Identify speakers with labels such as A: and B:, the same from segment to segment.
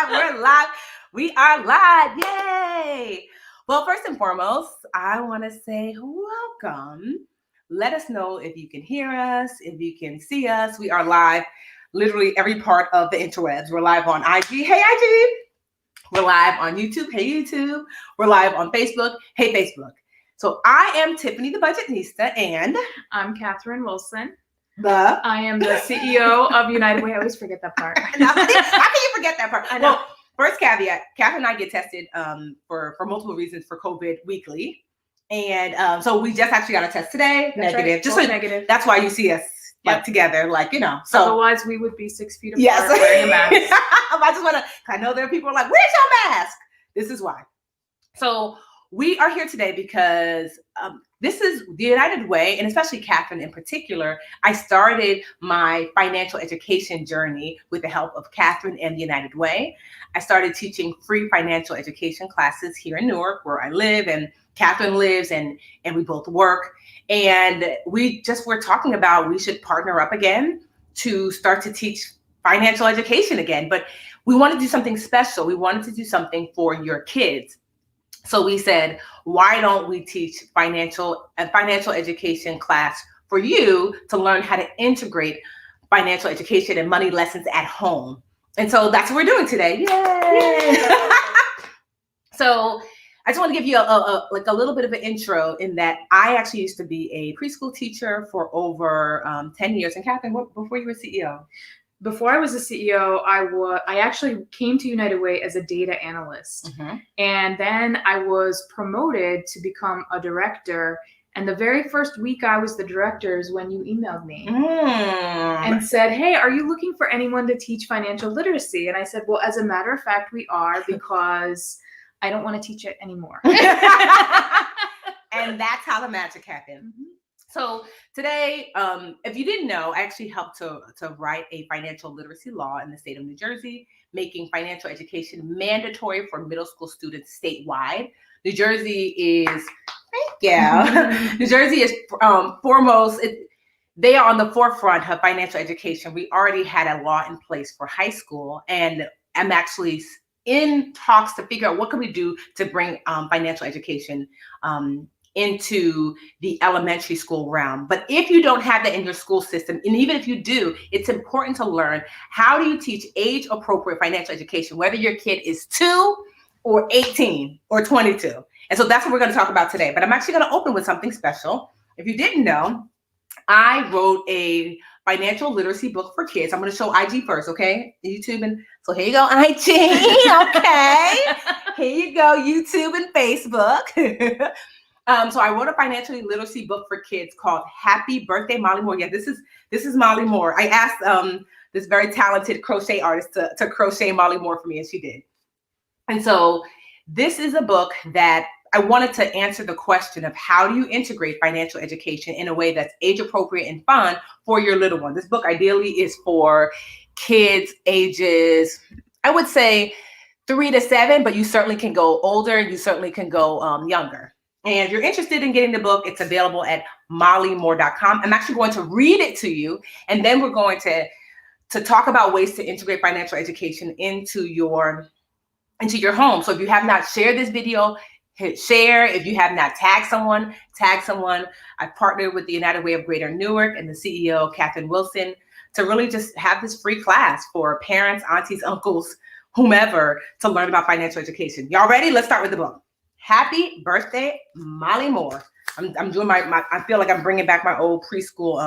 A: We're live. We are live. Yay. Well, first and foremost, I want to say welcome. Let us know if you can hear us, if you can see us. We are live, literally every part of the interwebs. We're live on IG. Hey, IG. We're live on YouTube. Hey, YouTube. We're live on Facebook. Hey, Facebook. So I am Tiffany the Budgetnista, and
B: I'm Catherine Wilson.
A: I
B: am the CEO of United Way. I always forget that part.
A: How can you forget that part? Well, first caveat, Catherine and I get tested for multiple reasons for COVID weekly. And so we just actually got a test today,
B: that's
A: negative.
B: Right.
A: Just so
B: negative.
A: That's why you see us together, So
B: otherwise we would be 6 feet apart wearing a mask.
A: I just want to, I know there are people who are like, where's your mask? This is why. So we are here today because this is the United Way, and especially Catherine in particular. I started my financial education journey with the help of Catherine and the United Way. I started teaching free financial education classes here in Newark, where I live, and Catherine lives, and we both work. And we're talking about we should partner up again to start to teach financial education again. But we want to do something special. We wanted to do something for your kids. So we said, why don't we teach financial education class for you to learn how to integrate financial education and money lessons at home? And so that's what we're doing today. Yay! So I just want to give you a little bit of an intro in that I actually used to be a preschool teacher for over 10 years. And Catherine, before you were CEO?
B: Before I was a CEO, I actually came to United Way as a data analyst. Mm-hmm. And then I was promoted to become a director. And the very first week I was the director is when you emailed me and said, hey, are you looking for anyone to teach financial literacy? And I said, well, as a matter of fact, we are, because I don't want to teach it anymore.
A: And that's how the magic happened. Mm-hmm. So today, if you didn't know, I actually helped to write a financial literacy law in the state of New Jersey, making financial education mandatory for middle school students statewide. New Jersey is, New Jersey is foremost. They are on the forefront of financial education. We already had a law in place for high school, and I'm actually in talks to figure out what can we do to bring financial education into the elementary school realm. But if you don't have that in your school system, and even if you do, it's important to learn how do you teach age appropriate financial education, whether your kid is 2 or 18 or 22. And so that's what we're going to talk about today. But I'm actually going to open with something special. If you didn't know, I wrote a financial literacy book for kids. I'm going to show IG first, okay? YouTube. And so here you go, IG. Okay. Here you go, YouTube and Facebook. So I wrote a financial literacy book for kids called Happy Birthday, Molly Moore. Yeah, this is Molly Moore. I asked this very talented crochet artist to crochet Molly Moore for me, and she did. And so this is a book that I wanted to answer the question of how do you integrate financial education in a way that's age appropriate and fun for your little one. This book ideally is for kids ages, I would say 3 to 7, but you certainly can go older and you certainly can go younger. And if you're interested in getting the book, it's available at mollymoore.com. I'm actually going to read it to you, and then we're going to talk about ways to integrate financial education into your home. So if you have not shared this video, hit share. If you have not tagged someone, tag someone. I've partnered with the United Way of Greater Newark and the CEO, Catherine Wilson, to really just have this free class for parents, aunties, uncles, whomever, to learn about financial education. Y'all ready? Let's start with the book. Happy Birthday, Molly Moore. I'm doing my I feel like I'm bringing back my old preschool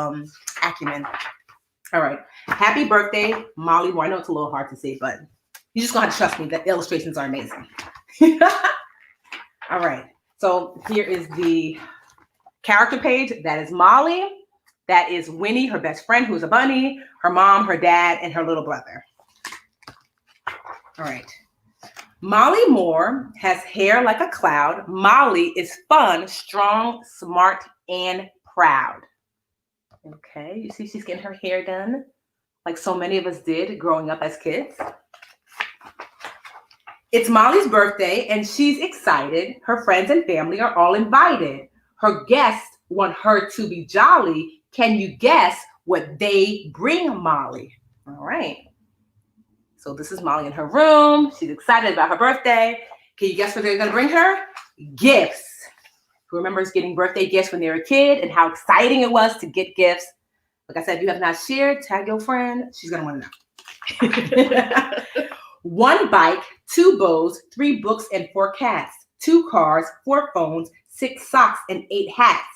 A: acumen. All right. Happy birthday, Molly Moore. I know it's a little hard to say, but you just gonna have to trust me. The illustrations are amazing. All right. So here is the character page. That is Molly. That is Winnie, her best friend, who's a bunny, her mom, her dad, and her little brother. All right. Molly Moore has hair like a cloud. Molly is fun, strong, smart, and proud. Okay, you see she's getting her hair done like so many of us did growing up as kids. It's Molly's birthday and she's excited. Her friends and family are all invited. Her guests want her to be jolly. Can you guess what they bring Molly? All right. So this is Molly in her room. She's excited about her birthday. Can you guess what they're going to bring her? Gifts. Who remembers getting birthday gifts when they were a kid and how exciting it was to get gifts? Like I said, if you have not shared, tag your friend. She's going to want to know. 1 bike, 2 bows, 3 books, and 4 cats. 2 cars, 4 phones, 6 socks, and 8 hats.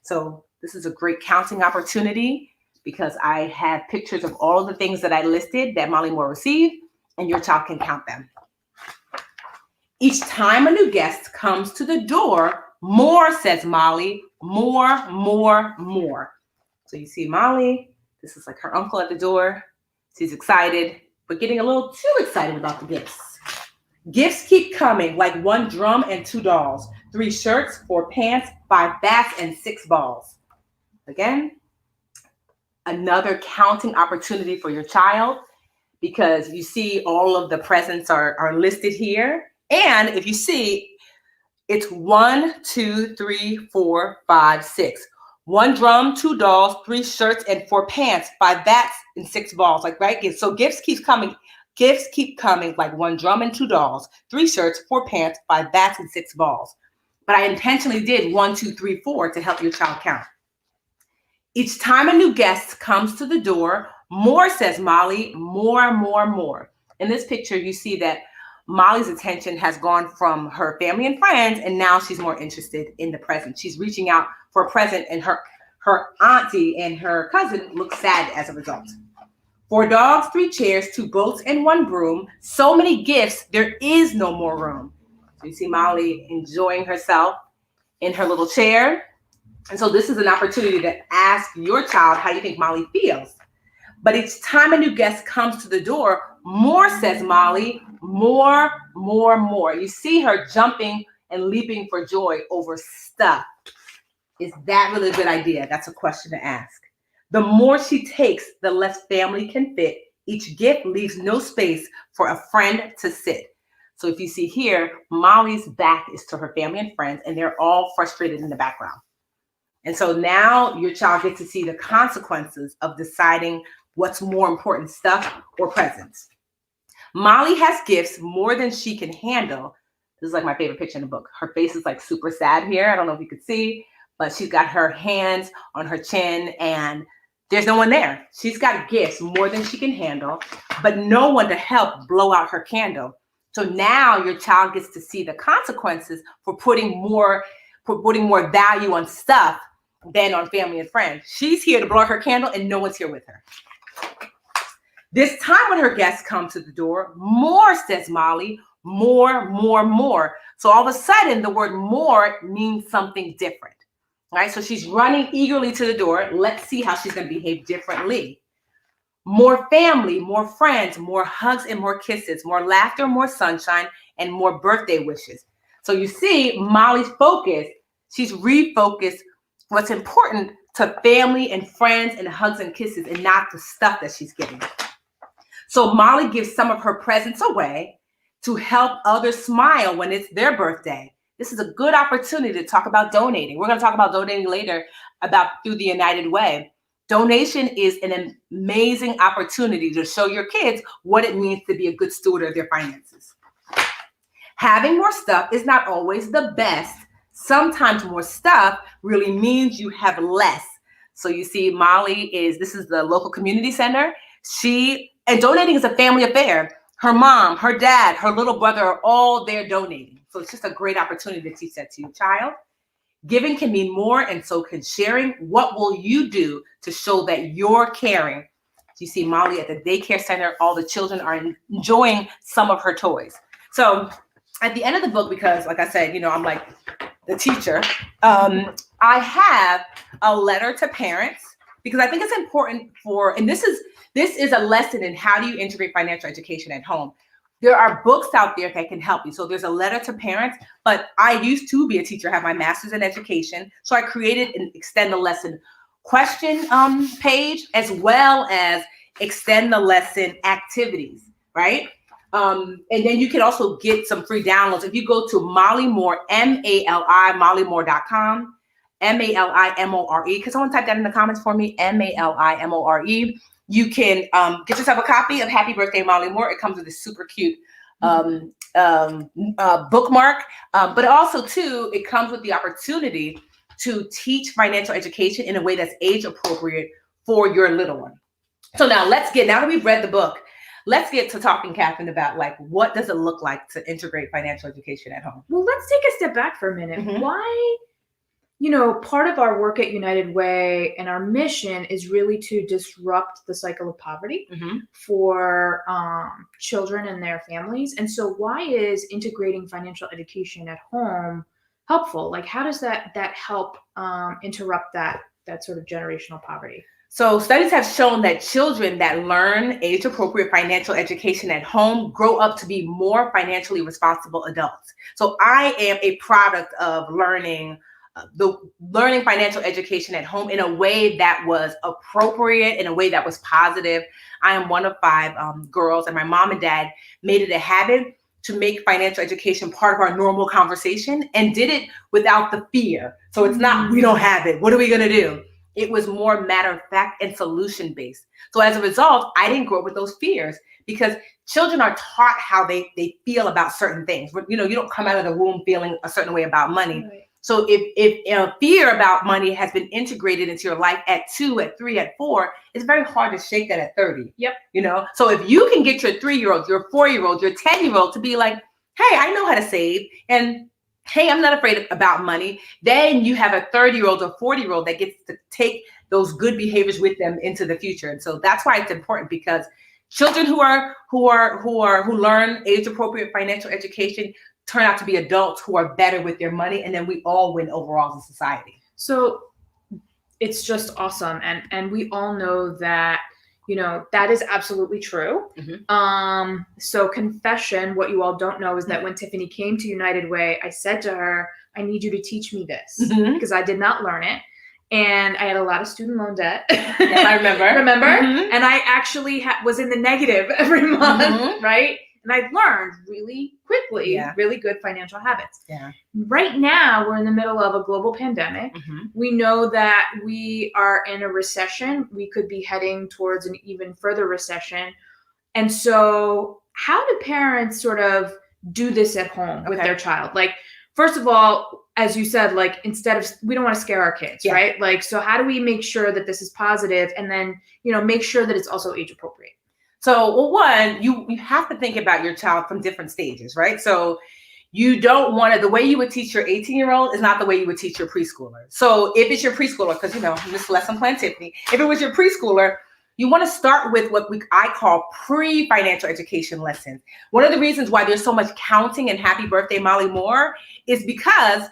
A: So this is a great counting opportunity because I have pictures of all of the things that I listed that Molly Moore received, and your child can count them. Each time a new guest comes to the door, more, says Molly, more, more, more. So you see Molly, this is like her uncle at the door. She's excited, but getting a little too excited about the gifts. Gifts keep coming like 1 drum and 2 dolls, 3 shirts, 4 pants, 5 bats, and 6 balls. Again, another counting opportunity for your child because you see all of the presents are listed here. And if you see, it's 1, 2, 3, 4, 5, 6. 1 drum, 2 dolls, 3 shirts, and 4 pants, 5 bats, and 6 balls. Like, right? So gifts keep coming. Gifts keep coming like 1 drum and 2 dolls, 3 shirts, 4 pants, 5 bats, and 6 balls. But I intentionally did 1, 2, 3, 4 to help your child count. Each time a new guest comes to the door, more, says Molly, more, more, more. In this picture, you see that Molly's attention has gone from her family and friends, and now she's more interested in the present. She's reaching out for a present, and her auntie and her cousin look sad as a result. 4 dogs, 3 chairs, 2 boats, and 1 broom. So many gifts, there is no more room. So you see Molly enjoying herself in her little chair. And so this is an opportunity to ask your child how you think Molly feels. But each time a new guest comes to the door, more, says Molly, more, more, more. You see her jumping and leaping for joy over stuff. Is that really a good idea? That's a question to ask. The more she takes, the less family can fit. Each gift leaves no space for a friend to sit. So if you see here, Molly's back is to her family and friends, and they're all frustrated in the background. And so now your child gets to see the consequences of deciding what's more important, stuff or presents. Molly has gifts more than she can handle. This is like my favorite picture in the book. Her face is like super sad here. I don't know if you could see, but she's got her hands on her chin and there's no one there. She's got gifts more than she can handle, but no one to help blow out her candle. So now your child gets to see the consequences for putting more value on stuff than on family and friends. She's here to blow out her candle and no one's here with her. This time when her guests come to the door, more, says Molly, more, more, more. So all of a sudden the word more means something different. Right? So she's running eagerly to the door. Let's see how she's going to behave differently. More family, more friends, more hugs and more kisses, more laughter, more sunshine, and more birthday wishes. So you see Molly's focus, she's refocused what's important to family and friends and hugs and kisses and not the stuff that she's getting. So Molly gives some of her presents away to help others smile when it's their birthday. This is a good opportunity to talk about donating. We're going to talk about donating later through the United Way. Donation is an amazing opportunity to show your kids what it means to be a good steward of their finances. Having more stuff is not always the best. Sometimes more stuff really means you have less. So you see this is the local community center. And donating is a family affair. Her mom, her dad, her little brother are all there donating. So it's just a great opportunity to teach that to your child. Giving can mean more, and so can sharing. What will you do to show that you're caring? You see Molly at the daycare center. All the children are enjoying some of her toys. So at the end of the book, because like I said, I'm like the teacher, I have a letter to parents because I think it's important and this is a lesson in how do you integrate financial education at home. There are books out there that can help you. So there's a letter to parents, but I used to be a teacher, have my master's in education. So I created an extend the lesson question page as well as extend the lesson activities, right? And then you can also get some free downloads. If you go to Molly Moore, MALI, mollymore.com, MALIMORE, can someone type that in the comments for me? MALIMORE. you can get yourself a copy of Happy Birthday, Molly Moore. It comes with a super cute bookmark. But also, too, it comes with the opportunity to teach financial education in a way that's age appropriate for your little one. So now now that we've read the book, let's get to talking, Catherine, about like, what does it look like to integrate financial education at home?
B: Well, let's take a step back for a minute. Why, part of our work at United Way and our mission is really to disrupt the cycle of poverty for children and their families. And so why is integrating financial education at home helpful? Like, how does that help interrupt that sort of generational poverty?
A: So studies have shown that children that learn age-appropriate financial education at home grow up to be more financially responsible adults. So I am a product of learning financial education at home in a way that was appropriate, in a way that was positive. I am one of 5 girls, and my mom and dad made it a habit to make financial education part of our normal conversation, and did it without the fear. So it's not, we don't have it, what are we going to do? It was more matter of fact and solution based. So as a result, I didn't grow up with those fears, because children are taught how they feel about certain things. But you don't come out of the womb feeling a certain way about money. Right. So if fear about money has been integrated into your life at 2, at 3, at 4, it's very hard to shake that at 30.
B: Yep.
A: So if you can get your 3-year-old, your 4-year-old, your 10-year-old to be like, hey, I know how to save, and hey, I'm not afraid about money, then you have a 30-year-old or 40-year-old that gets to take those good behaviors with them into the future. And so that's why it's important, because children who learn age-appropriate financial education turn out to be adults who are better with their money, and then we all win overall as a society.
B: So it's just awesome, and we all know that that is absolutely true. So confession, what you all don't know is that when Tiffany came to United Way, I said to her, I need you to teach me this, because I did not learn it. And I had a lot of student loan debt.
A: Yes, I remember.
B: And I actually was in the negative every month, right? And I learned really quickly, really good financial habits.
A: Yeah.
B: Right now, we're in the middle of a global pandemic. We know that we are in a recession. We could be heading towards an even further recession. And so how do parents sort of do this at home with their child? Like, first of all, as you said, like, we don't want to scare our kids, right? Like, so how do we make sure that this is positive, and then, make sure that it's also age appropriate?
A: So, well, one, you have to think about your child from different stages, right? So you don't want to, the way you would teach your 18-year-old is not the way you would teach your preschooler. So if it's your preschooler, because, Miss Lesson Plan Tiffany, if it was your preschooler, you want to start with what I call pre-financial education lessons. One of the reasons why there's so much counting in Happy Birthday, Molly Moore, is because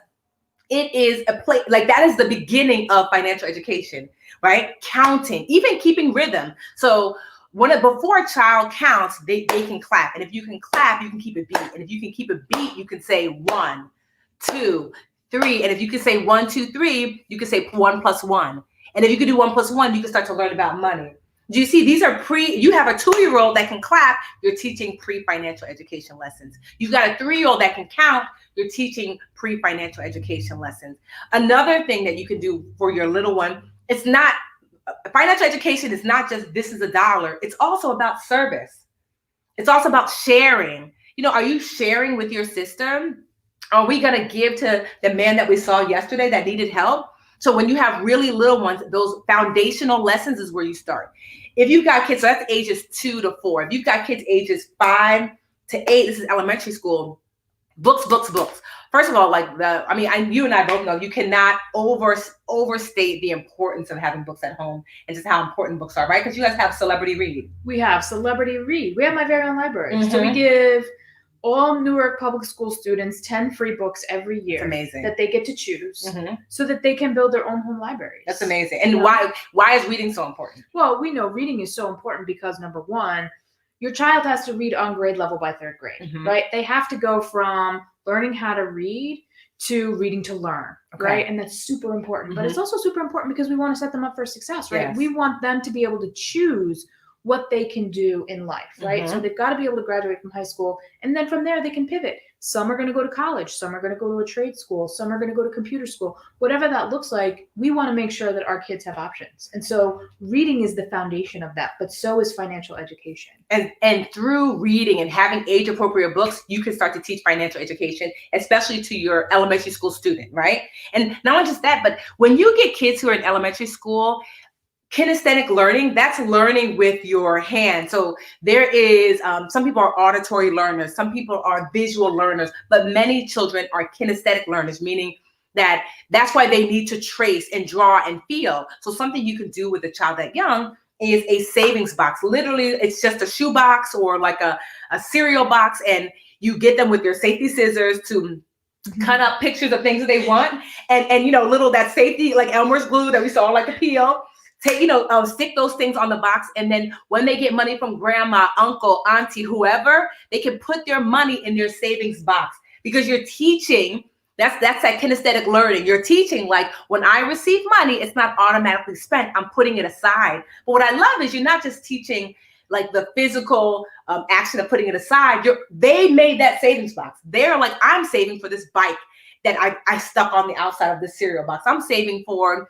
A: it is a place, like, that is the beginning of financial education, right? Counting, even keeping rhythm. So before a child counts, they can clap. And if you can clap, you can keep a beat. And if you can keep a beat, you can say 1, 2, 3. And if you can say 1, 2, 3, you can say 1 plus 1. And if you can do 1 plus 1, you can start to learn about money. Do you see? These are you have a 2-year-old that can clap, you're teaching pre-financial education lessons. You've got a 3-year-old that can count, you're teaching pre-financial education lessons. Another thing that you can do for your little one, financial education is not just, this is $1. It's also about service. It's also about sharing. Are you sharing with your sister? Are we going to give to the man that we saw yesterday that needed help? So when you have really little ones, those foundational lessons is where you start. If you've got kids, so that's ages 2 to 4. If you've got kids ages 5 to 8, this is elementary school, books. First of all, you and I both know you cannot overstate the importance of having books at home, and just how important books are, right? Because you guys have Celebrity Read.
B: We have Celebrity Read. We have My Very Own Library. So we give all Newark public school students 10 free books every year.
A: That's amazing.
B: That they get to choose, so that they can build their own home libraries.
A: That's amazing. And why is reading so important?
B: Well, we know reading is so important because, number one, your child has to read on grade level by 3rd grade, right? They have to go from learning how to read to reading to learn, right? And that's super important. But it's also super important because we want to set them up for success, right? Yes. We want them to be able to choose what they can do in life, right? So they've got to be able to graduate from high school, and then from there they can pivot. Some are going to go to college, some are going to go to a trade school, some are going to go to computer school. Whatever that looks like, we want to make sure that our kids have options. And so reading is the foundation of that, but so is financial education.
A: And through reading and having age-appropriate books, you can start to teach financial education, especially to your elementary school student, right? And not only just that, but when you get kids who are in elementary school, kinesthetic learning, that's learning with your hands. So there is, some people are auditory learners, some people are visual learners, but many children are kinesthetic learners, meaning that that's why they need to trace and draw and feel. So something you can do with a child that young is a savings box. Literally, it's just a shoe box or like a cereal box, and you get them with your safety scissors to cut up pictures of things that they want, and you know, little that safety like Elmer's glue that we saw like a peel. Take, stick those things on the box, and then when they get money from grandma, uncle, auntie, whoever, they can put their money in their savings box, because you're teaching. That's that kinesthetic learning. You're teaching, like, when I receive money, it's not automatically spent. I'm putting it aside. But what I love is you're not just teaching like the physical action of putting it aside. They made that savings box. They're like, I'm saving for this bike that I stuck on the outside of the cereal box. I'm saving for,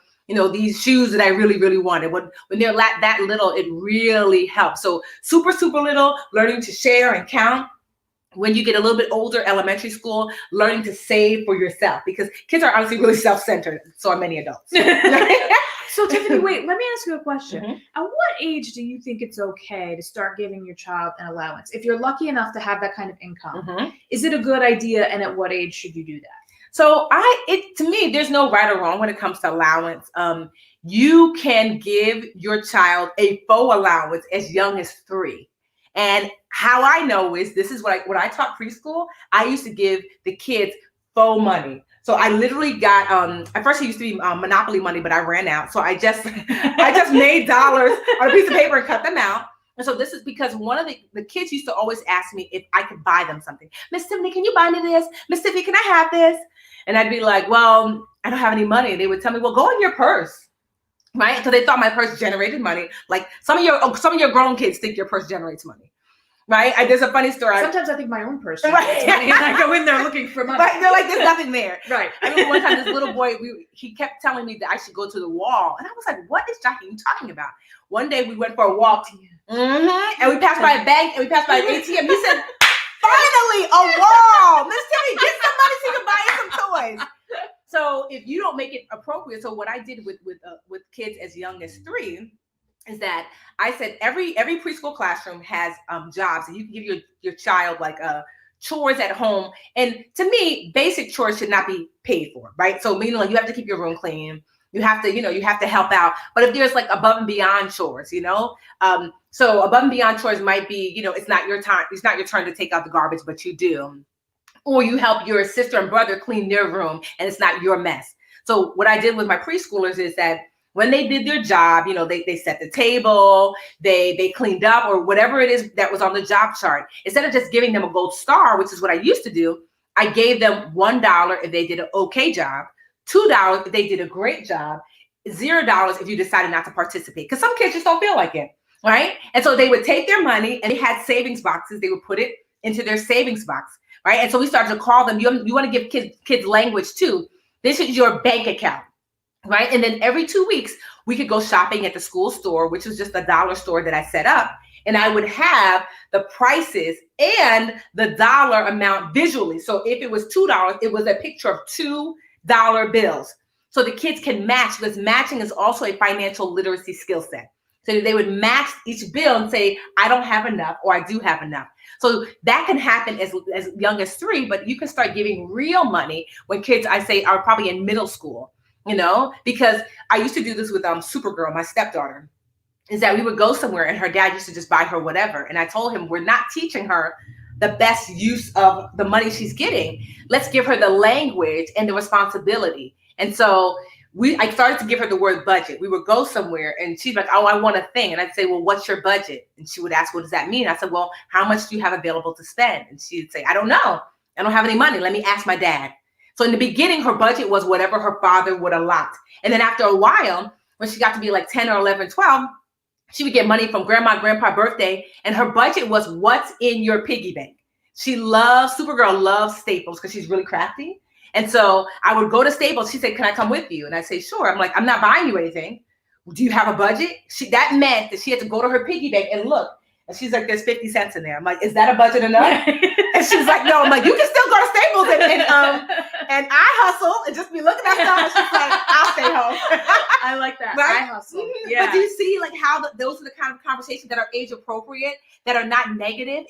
A: these shoes that I really, really wanted. When they're that little, it really helps. So super, super little, learning to share and count. When you get a little bit older, elementary school, learning to save for yourself, because kids are honestly really self-centered. So are many adults.
B: So Tiffany, wait, let me ask you a question. At what age do you think it's okay to start giving your child an allowance? If you're lucky enough to have that kind of income, is it a good idea? And at what age should you do that?
A: So to me, there's no right or wrong when it comes to allowance. You can give your child a faux allowance as young as 3. And how I know is, this is when I taught preschool, I used to give the kids faux money. So I literally got, at first it used to be Monopoly money, but I ran out. So I just made dollars on a piece of paper and cut them out. And so this is because one of the kids used to always ask me if I could buy them something. Miss Tiffany, can you buy me this? Miss Tiffany, can I have this? And I'd be like, well, I don't have any money. And they would tell me, well, go in your purse. Right? Because they thought my purse generated money. Like some of your grown kids think your purse generates money. Right? There's a funny story.
B: Sometimes I think my own purse generates money, and I go in there looking for money.
A: Right? They're like, there's nothing there.
B: Right.
A: I remember one time this little boy, he kept telling me that I should go to the wall. And I was like, what is Jackie talking about? One day we went for a walk. And we passed by a bank and we passed by an ATM. He said, finally, a wall. Miss Tiffany, get some money so you can buy you some toys. So if you don't make it appropriate, so what I did with kids as young as 3 is that I said every preschool classroom has jobs, and you can give your child like chores at home. And to me, basic chores should not be paid for, right? So meaning like you have to keep your room clean. You have to help out. But if there's like above and beyond chores, so above and beyond chores might be, it's not your time. It's not your turn to take out the garbage, but you do. Or you help your sister and brother clean their room and it's not your mess. So what I did with my preschoolers is that when they did their job, they set the table, they cleaned up, or whatever it is that was on the job chart. Instead of just giving them a gold star, which is what I used to do, I gave them $1 if they did an okay job, $2 if they did a great job, $0 if you decided not to participate. Because some kids just don't feel like it, right? And so they would take their money, and they had savings boxes. They would put it into their savings box, right? And so we started to call them, you want to give kids language too. This is your bank account, right? And then every 2 weeks, we could go shopping at the school store, which was just a dollar store that I set up. And I would have the prices and the dollar amount visually. So if it was $2, it was a picture of $2 bills. So the kids can match, because matching is also a financial literacy skill set. So they would match each bill and say, I don't have enough, or I do have enough. So that can happen as young as 3, but you can start giving real money when kids, I say, are probably in middle school, because I used to do this with Supergirl, my stepdaughter, is that we would go somewhere and her dad used to just buy her whatever. And I told him, we're not teaching her the best use of the money she's getting. Let's give her the language and the responsibility. And so I started to give her the word budget. We would go somewhere and she's like, oh, I want a thing. And I'd say, well, what's your budget? And she would ask, what does that mean? I said, well, how much do you have available to spend? And she'd say, I don't know. I don't have any money. Let me ask my dad. So in the beginning, her budget was whatever her father would allot. And then after a while, when she got to be like 10 or 11, 12, she would get money from grandma and grandpa birthday, and her budget was what's in your piggy bank. She loves, Supergirl loves Staples because she's really crafty. And so I would go to Staples. She said, can I come with you? And I say, sure. I'm like, I'm not buying you anything. Do you have a budget? That meant that she had to go to her piggy bank and look. And she's like, there's 50 cents in there. I'm like, is that a budget enough? And she's like, no. I'm like, you can still go to Staples and I hustle and just be looking at stuff. And she's like, I'll stay home.
B: I like that.
A: Right?
B: I hustle.
A: Mm-hmm.
B: Yeah.
A: But do you see like how those are the kind of conversations that are age appropriate, that are not negative?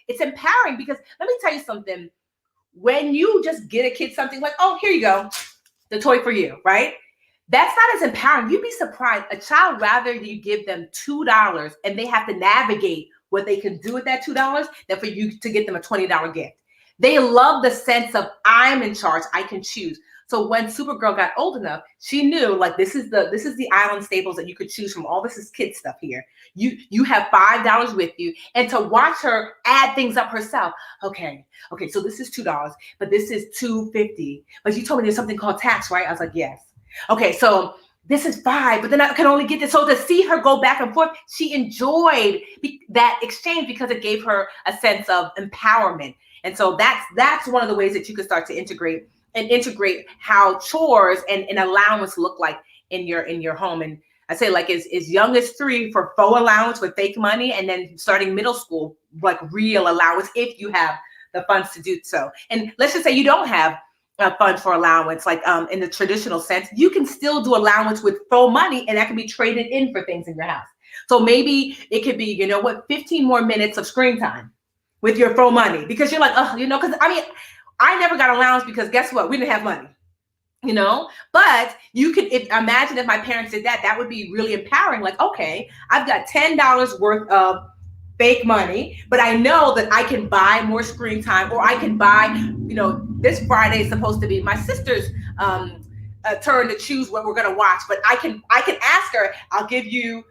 A: It's empowering, because let me tell you something. When you just get a kid something like, oh, here you go, the toy for you, right? That's not as empowering. You'd be surprised. A child, rather you give them $2 and they have to navigate what they can do with that $2 than for you to get them a $20 gift. They love the sense of I'm in charge. I can choose. So when Supergirl got old enough, she knew like this is the island Staples that you could choose from. All this is kid stuff here. You have $5 with you, and to watch her add things up herself. Okay, so this is $2, but this is $2.50. But you told me there's something called tax, right? I was like, yes. Okay, so this is $5, but then I can only get this. So to see her go back and forth, she enjoyed that exchange because it gave her a sense of empowerment. And so that's one of the ways that you can start to integrate how chores and allowance look like in your home. And I say like as young as 3 for faux allowance with fake money, and then starting middle school, like real allowance if you have the funds to do so. And let's just say you don't have a fund for allowance, like in the traditional sense, you can still do allowance with faux money, and that can be traded in for things in your house. So maybe it could be, 15 more minutes of screen time with your faux money, because you're like, oh, because I never got allowance because guess what? We didn't have money, but you could imagine if my parents did that, that would be really empowering. Like, okay, I've got $10 worth of fake money, but I know that I can buy more screen time, or I can buy, this Friday is supposed to be my sister's turn to choose what we're going to watch, but I can ask her, I'll give you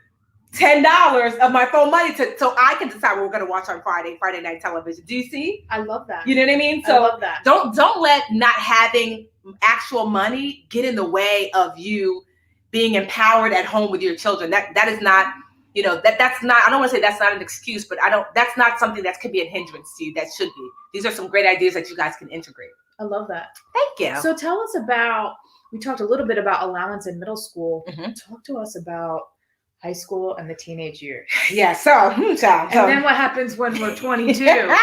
A: $10 of my phone money so I can decide what we're going to watch on Friday night television. Do you see?
B: I love that.
A: You know what I mean? So
B: I love that.
A: Don't let not having actual money get in the way of you being empowered at home with your children. That is not, that's not, I don't want to say that's not an excuse, but that's not something that could be a hindrance to you. That should be. These are some great ideas that you guys can integrate.
B: I love that.
A: Thank you.
B: So tell us about, we talked a little bit about allowance in middle school.
A: Mm-hmm.
B: Talk to us about high school and the teenage years.
A: Yeah,
B: and then what happens when we're 22?
A: Yeah.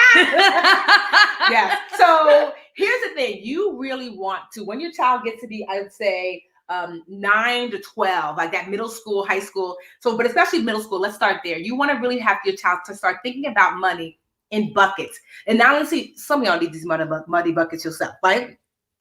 A: So here's the thing. You really want to, when your child gets to be, I would say, 9 to 12, like that middle school, high school. So, but especially middle school, let's start there. You want to really have your child to start thinking about money in buckets. And now let's see, some of y'all need these muddy buckets yourself, right?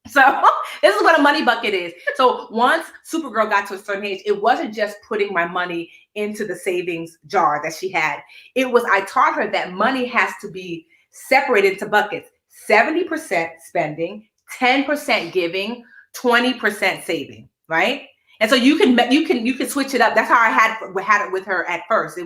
A: So this is what a money bucket is. So once Supergirl got to a certain age, it wasn't just putting my money into the savings jar that she had. I taught her that money has to be separated into buckets: 70% spending, 10% giving, 20% saving, right? And so you can switch it up. That's how I had it with her at first.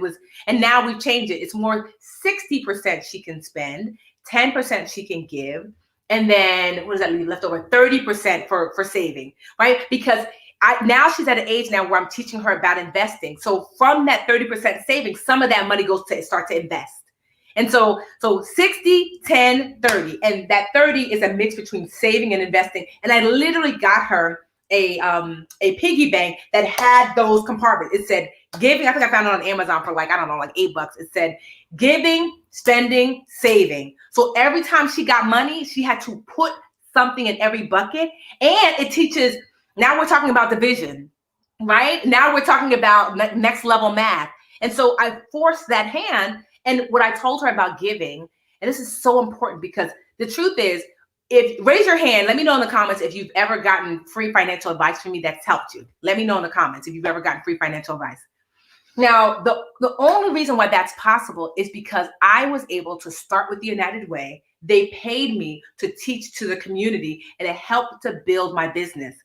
A: And now we've changed it. It's more 60% she can spend, 10% she can give, and then what does that leave left over? 30% for saving, right? Because now she's at an age now where I'm teaching her about investing. So from that 30% saving, some of that money goes to start to invest. And so 60, 10, 30. And that 30 is a mix between saving and investing. And I literally got her a piggy bank that had those compartments. It said giving. I think I found it on Amazon for like $8. It said giving, spending, saving. So every time she got money, she had to put something in every bucket. And it teaches, now we're talking about division, right? Now we're talking about next level math. And so I forced that hand. And what I told her about giving, and this is so important because the truth is, raise your hand, let me know in the comments if you've ever gotten free financial advice from me that's helped you. Let me know in the comments if you've ever gotten free financial advice. Now, the only reason why that's possible is because I was able to start with the United Way. They paid me to teach to the community, and it helped to build my business.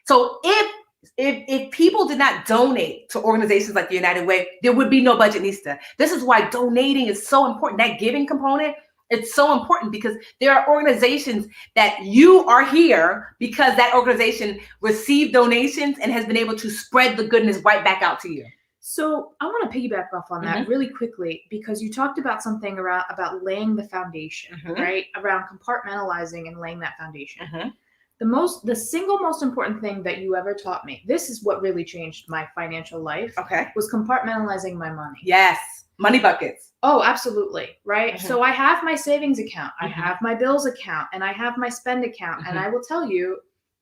A: So if people did not donate to organizations like the United Way, there would be no Budgetnista. This is why donating is so important. That giving component, it's so important because there are organizations that you are here because that organization received donations and has been able to spread the goodness right back out to you.
B: So I want to piggyback off on that really quickly, because you talked about something about laying the foundation, right? Around compartmentalizing and laying that foundation. The single most important thing that you ever taught me, this is what really changed my financial life, was compartmentalizing my money.
A: Yes. Money buckets.
B: Oh, absolutely. Right. So I have my savings account, I have my bills account, and I have my spend account. And I will tell you,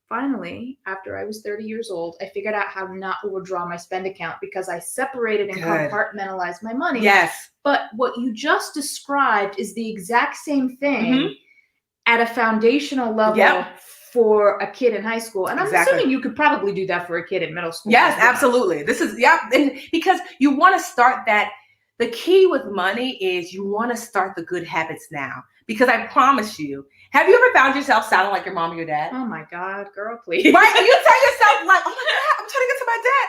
B: finally, after I was 30 years old, I figured out how not to withdraw my spend account because I separated and compartmentalized my money.
A: Yes.
B: But what you just described is the exact same thing at a foundational level for a kid in high school. And I'm assuming you could probably do that for a kid in middle school.
A: Yes, absolutely. This is, and because you want to start that. The key with money is you want to start the good habits now. Because I promise you, have you ever found yourself sounding like your mom or your dad?
B: Oh my God, girl, please.
A: Right? And you tell yourself like, oh my God, I'm trying to get to my dad.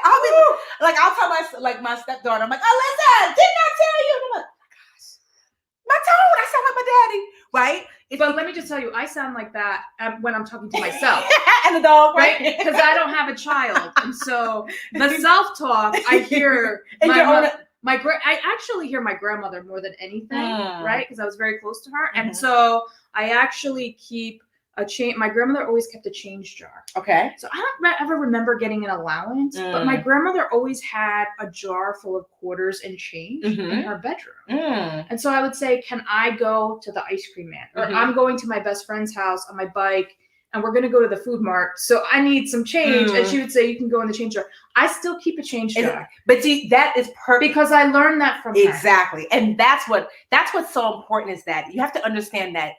A: I'll tell my stepdaughter, I'm like, Alyssa, didn't I tell you? And I'm like, oh my gosh, my tone, I sound like my daddy, right?
B: But let me just tell you, I sound like that when I'm talking to myself.
A: And the dog, right?
B: Because I don't have a child. And so the self-talk, I hear I actually hear my grandmother more than anything, right? Because I was very close to her. And so I actually keep a change. My grandmother always kept a change jar.
A: Okay.
B: So I don't ever remember getting an allowance, but my grandmother always had a jar full of quarters and change in her bedroom. And so I would say, can I go to the ice cream man? Or I'm going to my best friend's house on my bike, and we're going to go to the food mart. So I need some change. And she would say, you can go in the change jar. I still keep a change jar.
A: But see, that is perfect.
B: Because I learned that from her.
A: Exactly. And that's what's so important, is that you have to understand that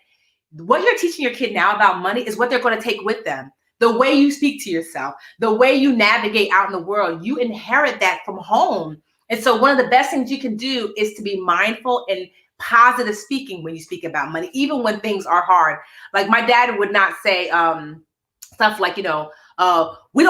A: what you're teaching your kid now about money is what they're going to take with them. The way you speak to yourself, the way you navigate out in the world, you inherit that from home. And so one of the best things you can do is to be mindful and positive speaking when you speak about money, even when things are hard. Like my dad would not say stuff like, we don't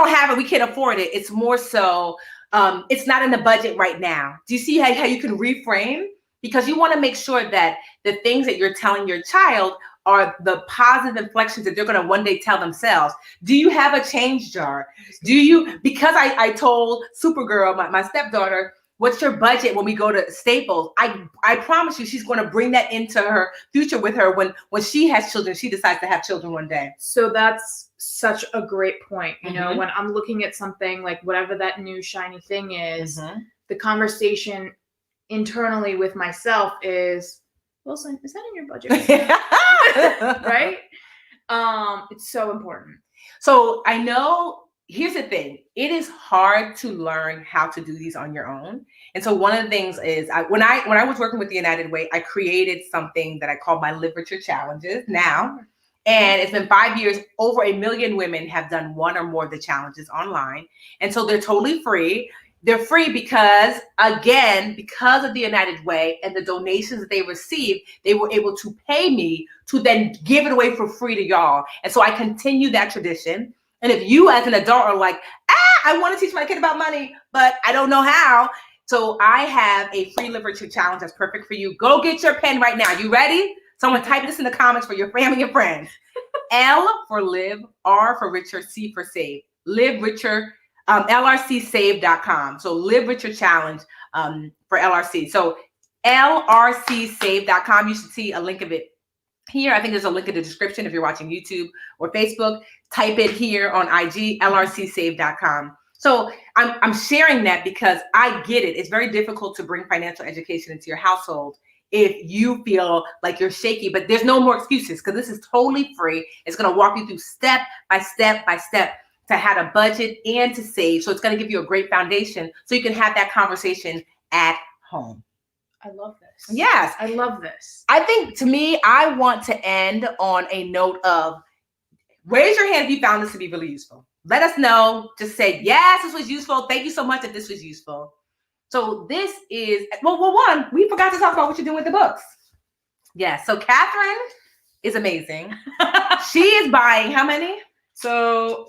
A: have it, we can't afford it. It's more so, it's not in the budget right now. Do you see how you can reframe? Because you want to make sure that the things that you're telling your child are the positive inflections that they're going to one day tell themselves. Do you have a change jar? Do you, because I told Supergirl, my stepdaughter, what's your budget when we go to Staples? I promise you, she's going to bring that into her future with her when she has children, she decides to have children one day.
B: So that's such a great point. You know, when I'm looking at something like whatever that new shiny thing is, the conversation internally with myself is, Wilson, is that in your budget? Right? It's so important.
A: So I know, here's the thing. It is hard to learn how to do these on your own. And so one of the things is when I was working with the United Way, I created something that I call my literature challenges now. And it's been 5 years. Over 1 million women have done one or more of the challenges online. And so they're totally free. They're free because, again, because of the United Way and the donations that they received, they were able to pay me to then give it away for free to y'all. And so I continue that tradition. And if you as an adult are like, I want to teach my kid about money, but I don't know how. So I have a free literature challenge that's perfect for you. Go get your pen right now. You ready? Someone type this in the comments for your family and friends. L for live, R for richer, C for save. Live richer. LRCsave.com. So Live Richer Challenge for LRC. So LRCsave.com. You should see a link of it here. I think there's a link in the description if you're watching YouTube or Facebook. Type it here on IG, LRCsave.com. So I'm sharing that because I get it. It's very difficult to bring financial education into your household if you feel like you're shaky, but there's no more excuses because this is totally free. It's going to walk you through step by step by step to how to budget and to save. So it's going to give you a great foundation so you can have that conversation at home.
B: I love this.
A: Yes.
B: I love this.
A: I think, to me, I want to end on a note of, raise your hand if you found this to be really useful. Let us know. Just say, yes, this was useful. Thank you so much if this was useful. So this is, well, one, we forgot to talk about what you're doing with the books. Yes. So Catherine is amazing. She is buying how many?
B: So,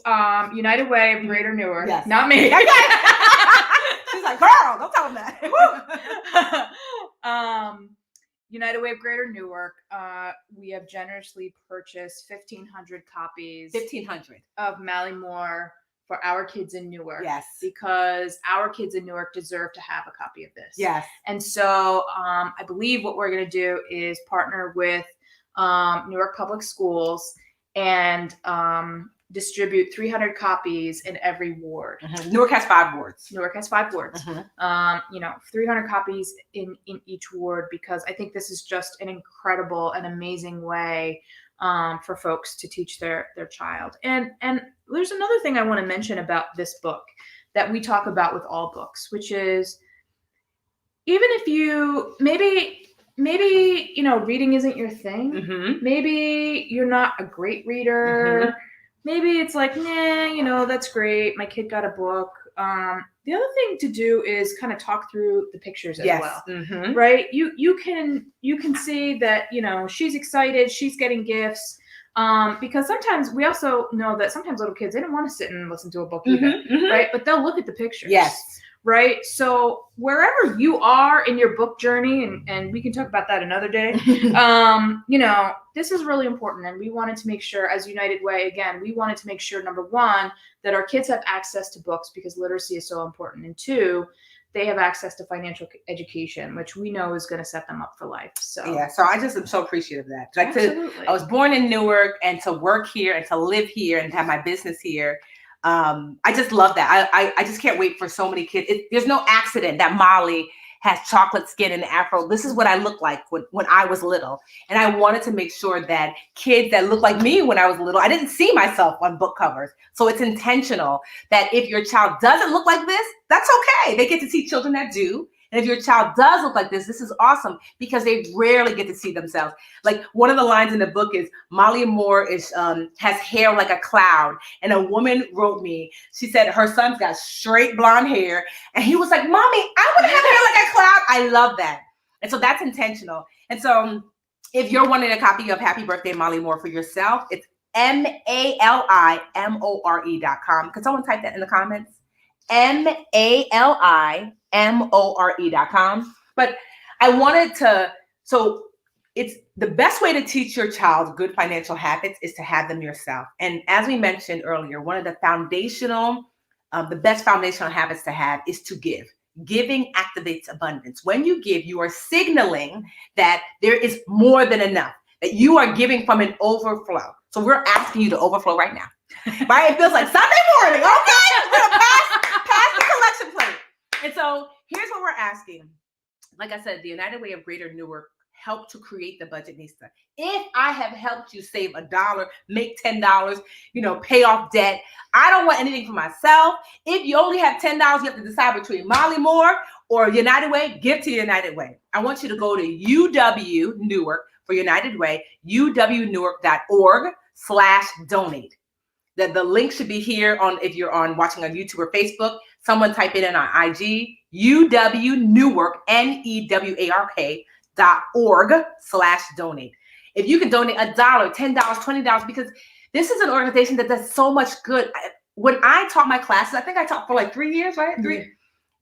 B: United Way of Greater Newark.
A: Yes.
B: Not me.
A: She's like, girl, don't tell them
B: that. United Way of Greater Newark. We have generously purchased 1,500 copies.
A: 1,500
B: of Mally Moore for our kids in Newark.
A: Yes.
B: Because our kids in Newark deserve to have a copy of this.
A: Yes.
B: And so I believe what we're going to do is partner with Newark Public Schools and distribute 300 copies in every ward.
A: Newark has 5 wards.
B: Newark has 5 wards. 300 copies in each ward, because I think this is just an incredible and amazing way for folks to teach their child. And there's another thing I want to mention about this book that we talk about with all books, which is, even if you maybe reading isn't your thing, maybe you're not a great reader, maybe it's like, nah, that's great, my kid got a book. The other thing to do is kind of talk through the pictures as well, right? You can see that, she's excited, she's getting gifts, because sometimes we also know that sometimes little kids, they don't want to sit and listen to a book either, right? But they'll look at the pictures.
A: Yes.
B: Right. So wherever you are in your book journey, and we can talk about that another day, this is really important. And we wanted to make sure, as United Way, again, we wanted to make sure, number one, that our kids have access to books, because literacy is so important. And 2, they have access to financial education, which we know is going to set them up for life. So
A: yeah, so I just am so appreciative of that.
B: Absolutely.
A: I was born in Newark, and to work here and to live here and to have my business here, I just love that. I just can't wait for so many kids. There's no accident that Molly has chocolate skin and afro. This is what I looked like when I was little. And I wanted to make sure that kids that look like me when I was little, I didn't see myself on book covers. So it's intentional that if your child doesn't look like this, that's okay. They get to see children that do. And if your child does look like this is awesome, because they rarely get to see themselves. Like, one of the lines in the book is, Molly Moore has hair like a cloud. And a woman wrote me, she said her son's got straight blonde hair. And he was like, Mommy, I want to have hair like a cloud. I love that. And so that's intentional. And so if you're wanting a copy of Happy Birthday, Molly Moore for yourself, it's MALIMORE.com. Could someone type that in the comments? MALIMORE.com. But I wanted to, so it's the best way to teach your child good financial habits is to have them yourself. And as we mentioned earlier, one of the best foundational habits to have is to give. Giving activates abundance. When you give, you are signaling that there is more than enough, that you are giving from an overflow. So we're asking you to overflow right now. Right? It feels like Sunday morning. Okay, we're gonna pass the collection plate. And so here's what we're asking. Like I said, the United Way of Greater Newark helped to create the Budget Nista. If I have helped you save $1, make $10, pay off debt, I don't want anything for myself. If you only have $10, you have to decide between Molly Moore or United Way. Give to United Way. I want you to go to UW Newark for United Way, uwnewark.org/donate. The link should be here if you're watching on YouTube or Facebook. Someone type it in on IG, UW Newark, NEWARK.org/donate. If you can donate $1, $10, $20, because this is an organization that does so much good. When I taught my classes, I think I taught for like 3 years, right?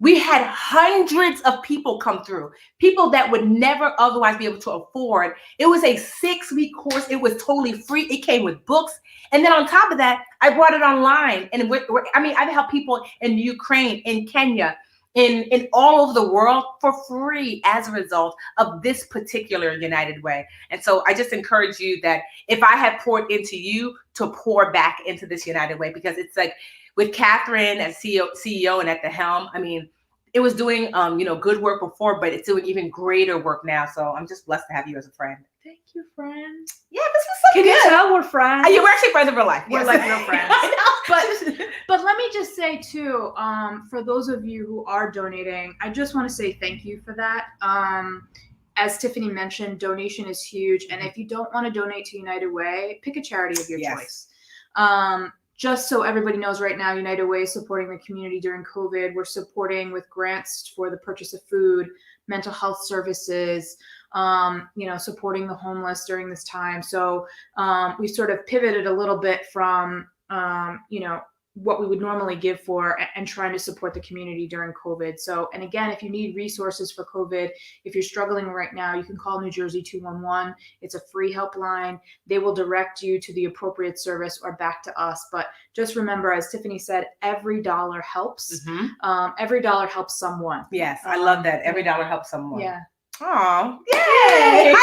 A: We had hundreds of people come through, people that would never otherwise be able to afford. It was a 6-week course. It was totally free. It came with books. And then on top of that, I brought it online. And I've helped people in Ukraine, in Kenya, in all over the world for free as a result of this particular United Way. And so I just encourage you that if I have poured into you, to pour back into this United Way, because it's like, with Catherine as CEO and at the helm, it was doing good work before, but it's doing even greater work now. So I'm just blessed to have you as a friend.
B: Thank you, friend.
A: Yeah, this was so good.
B: Can you tell we're friends?
A: We're actually friends in real life.
B: We're like real friends. But let me just say too, for those of you who are donating, I just want to say thank you for that. As Tiffany mentioned, donation is huge. And if you don't want to donate to United Way, pick a charity of your choice. Just so everybody knows, right now, United Way is supporting the community during COVID. We're supporting with grants for the purchase of food, mental health services, supporting the homeless during this time. So we sort of pivoted a little bit from, what we would normally give for and trying to support the community during COVID. So, and again, if you need resources for COVID, if you're struggling right now, you can call New Jersey 211. It's a free helpline. They will direct you to the appropriate service or back to us. But just remember, as Tiffany said, every dollar helps. Every dollar helps someone.
A: Yes, I love that. Every dollar helps someone.
B: Yeah.
A: Oh, yay!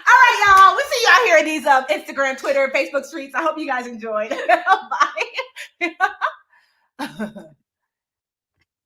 A: All right, y'all. We'll see you out here in these Instagram, Twitter, Facebook streets. I hope you guys enjoyed. Bye.